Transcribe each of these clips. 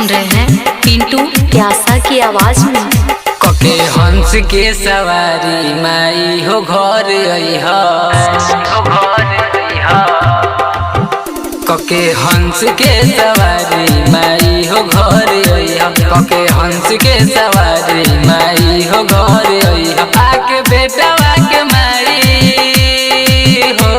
सुन रहे हैं पिंटू प्यासा की आवाज में। कके हंस के सवारी माई हो घर अइहा, कके हंस के सवारी माई हो घर अइहा, कके हंस के सवारी माई हो घर अइहा। आके बेटवा के माई हो,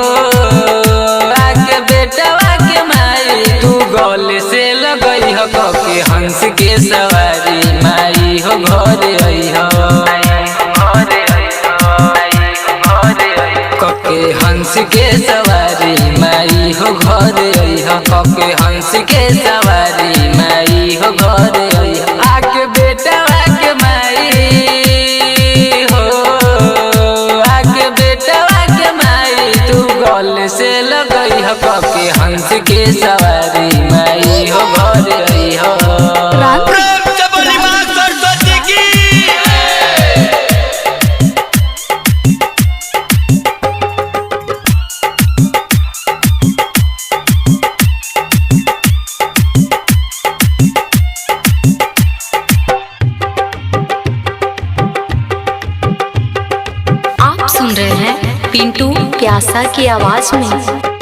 आके बेटवा के माई तू गले से लगई हो। कके हंस के सवारी माई हो घर अइहा, कके हंस के सवारी माई हो घर अइहा, कके हंस के सवारी माई हो घर अइहा। आके बेटवा के माई हो, आके बेटवा के माई तू गले से लगई हो। कके हंस के सवारी माई हो घर अइहा। सुन रहे हैं पिंटू प्यासा की आवाज में।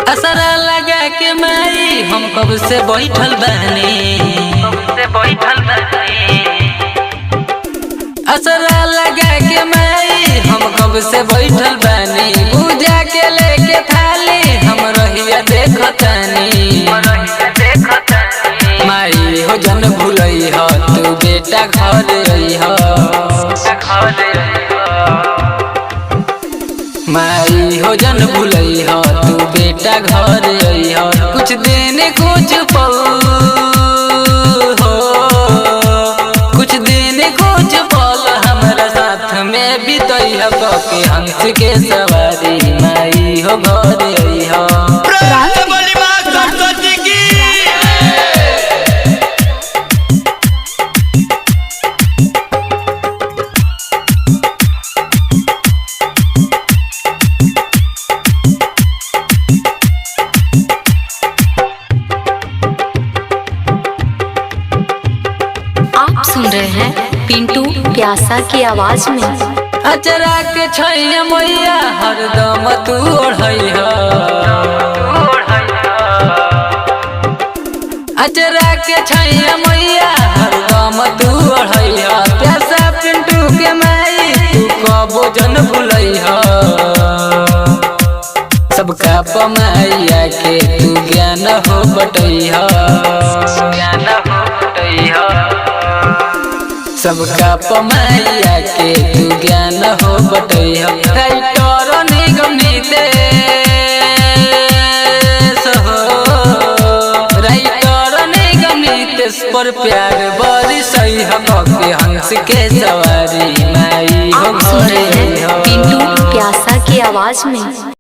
असरा लगा के माई हम कब से बैठल बहनी, असरा लगा के माई हम कब से बैठल बहनी। पूजा के लेके थाली हम रहिया देखतानी, माई हो जन भूलई हो तू बेटा घर अइहा, माई हो जन भूलई हो तू बेटा घर अइहा। कुछ दिन कुछ पल हो, कुछ दिन कुछ पल हमारा साथ में बितई हो। कके हंस के सवारी माई हो घर अइहा। सुन रहे हैं पिंटू प्यासा की आवाज में। अचरा के छैया मैया हरदम तू ओढ़ैहा, अचरा के छैया मैया हरदम तू ओढ़ैहा। प्यासा पिंटू के माई तू कबो जन भूलैहा, सबका पमाइया के तू ज्ञान हो बटैहा, ज्ञान हो बटैहा। सबका पमाइया के तू ज्ञान हो बटैहा। राइटर निगम नीतेश हो, राइटर निगम नीतेश पर प्यार बरसई हो। कके हंस के सवारी माई हो घर अइहा। पिंटू प्यासा की आवाज में।